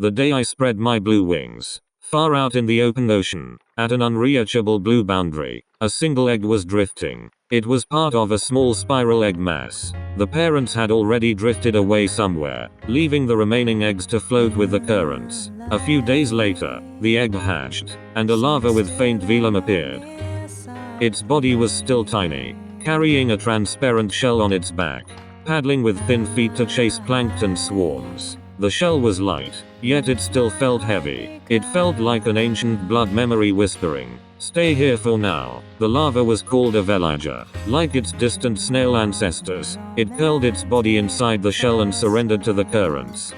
The day I spread my blue wings. Far out in the open ocean, at an unreachable blue boundary, a single egg was drifting. It was part of a small spiral egg mass. The parents had already drifted away somewhere, leaving the remaining eggs to float with the currents. A few days later, the egg hatched, and a larva with faint velum appeared. Its body was still tiny, carrying a transparent shell on its back, paddling with thin feet to chase plankton swarms. The shell was light, yet it still felt heavy. It felt like an ancient blood memory whispering, "Stay here for now." The larva was called a veliger. Like its distant snail ancestors, it curled its body inside the shell and surrendered to the currents.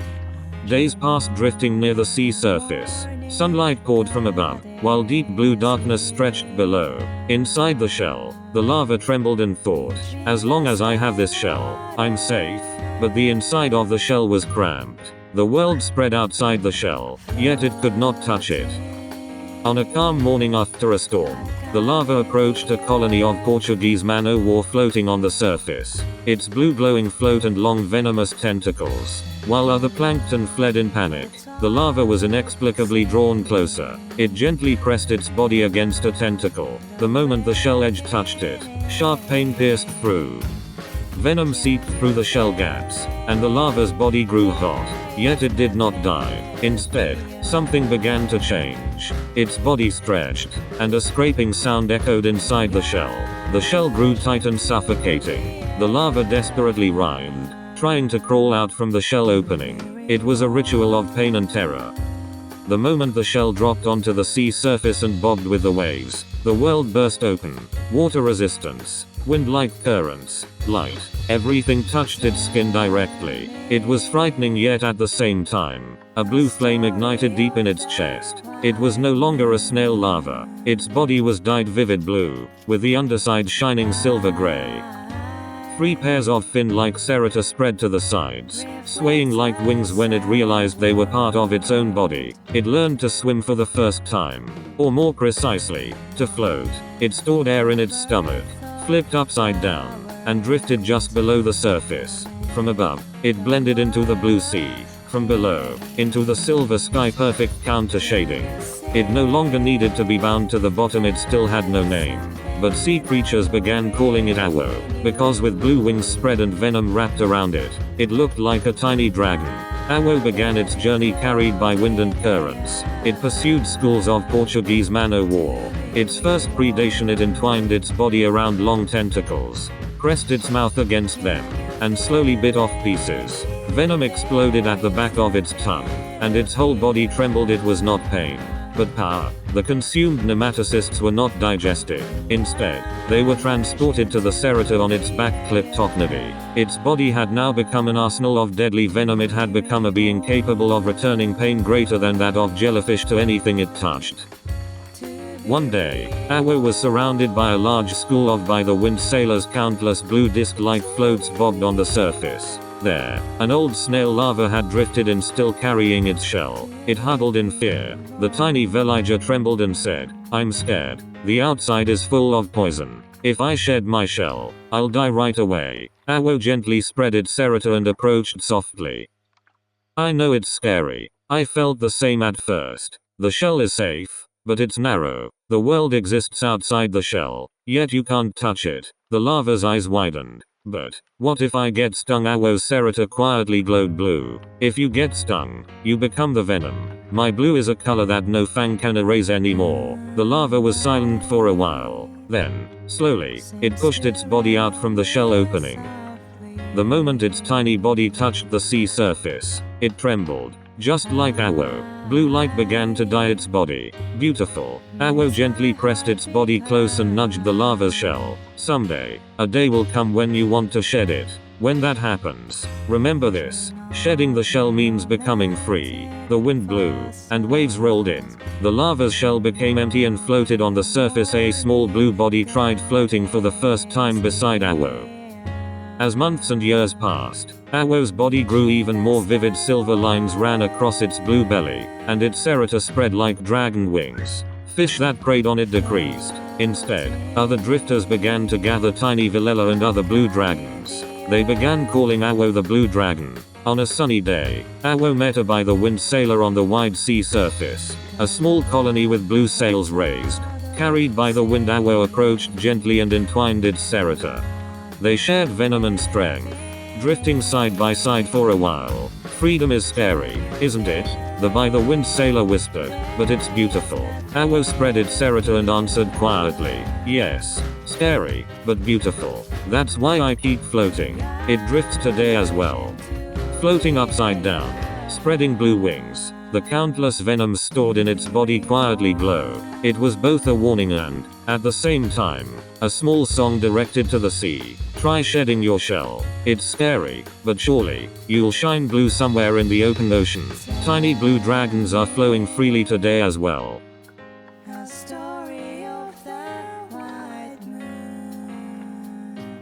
Days passed drifting near the sea surface. Sunlight poured from above, while deep blue darkness stretched below. Inside the shell, the larva trembled and thought, "As long as I have this shell, I'm safe." But the inside of the shell was cramped. The world spread outside the shell, yet it could not touch it. On a calm morning after a storm, the larva approached a colony of Portuguese man-o-war floating on the surface. Its blue glowing float and long venomous tentacles. While other plankton fled in panic, the larva was inexplicably drawn closer. It gently pressed its body against a tentacle. The moment the shell edge touched it, sharp pain pierced through. Venom seeped through the shell gaps, and the larva's body grew hot. Yet it did not die. Instead, something began to change. Its body stretched, and a scraping sound echoed inside the shell. The shell grew tight and suffocating. The larva desperately writhed, trying to crawl out from the shell opening. It was a ritual of pain and terror. The moment the shell dropped onto the sea surface and bobbed with the waves, the world burst open. Water resistance, wind-like currents, light. Everything touched its skin directly. It was frightening yet at the same time. A blue flame ignited deep in its chest. It was no longer a snail larva. Its body was dyed vivid blue, with the underside shining silver gray. 3 pairs of fin-like serrata spread to the sides, swaying like wings when it realized they were part of its own body. It learned to swim for the first time. Or more precisely, to float. It stored air in its stomach, flipped upside down, and drifted just below the surface. From above, it blended into the blue sea. From below, into the silver sky, perfect counter shading. It no longer needed to be bound to the bottom, it still had no name. But sea creatures began calling it Awo, because with blue wings spread and venom wrapped around it, it looked like a tiny dragon. Awo began its journey carried by wind and currents. It pursued schools of Portuguese man-o-war. Its first predation, it entwined its body around long tentacles, pressed its mouth against them, and slowly bit off pieces. Venom exploded at the back of its tongue, and its whole body trembled. It was not pain, but power. The consumed nematocysts were not digested. Instead, they were transported to the serrata on its back, Kleptocnidae. Its body had now become an arsenal of deadly venom. It had become a being capable of returning pain greater than that of jellyfish to anything it touched. One day, Awo was surrounded by a large school of by-the-wind sailors. Countless blue disc-like floats bobbed on the surface. There, an old snail larva had drifted in, still carrying its shell. It huddled in fear. The tiny veliger trembled and said, "I'm scared. The outside is full of poison. If I shed my shell, I'll die right away." Awo gently spread its serrata and approached softly. "I know it's scary. I felt the same at first. The shell is safe, but it's narrow. The world exists outside the shell, yet you can't touch it." The larva's eyes widened. "But what if I get stung?" Awo's serrata quietly glowed blue. "If you get stung, you become the venom. My blue is a color that no fang can erase anymore." The larva was silent for a while. Then, slowly, it pushed its body out from the shell opening. The moment its tiny body touched the sea surface, it trembled. Just like Awo, blue light began to dye its body. Beautiful. Awo gently pressed its body close and nudged the larva's shell. "Someday, a day will come when you want to shed it. When that happens, remember this. Shedding the shell means becoming free." The wind blew, and waves rolled in. The larva's shell became empty and floated on the surface. A small blue body tried floating for the first time beside Awo. As months and years passed, Awo's body grew even more vivid. Silver lines ran across its blue belly, and its serrata spread like dragon wings. Fish that preyed on it decreased. Instead, other drifters began to gather tiny Velella and other blue dragons. They began calling Awo the Blue Dragon. On a sunny day, Awo met by the wind sailor on the wide sea surface. A small colony with blue sails raised. Carried by the wind, Awo approached gently and entwined its cerita. They shared venom and strength, drifting side by side for a while. Freedom is scary, isn't it? The by the wind sailor whispered, but it's beautiful. Awo spread its cerita and answered quietly, yes, scary, but beautiful. That's why I keep floating. It drifts today as well. Floating upside down, spreading blue wings. The countless venoms stored in its body quietly glowed. It was both a warning and, at the same time, a small song directed to the sea. Try shedding your shell. It's scary, but surely, you'll shine blue somewhere in the open ocean. Tiny blue dragons are flowing freely today as well. A story of the white moon.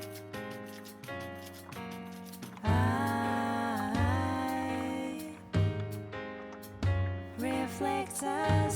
I reflect a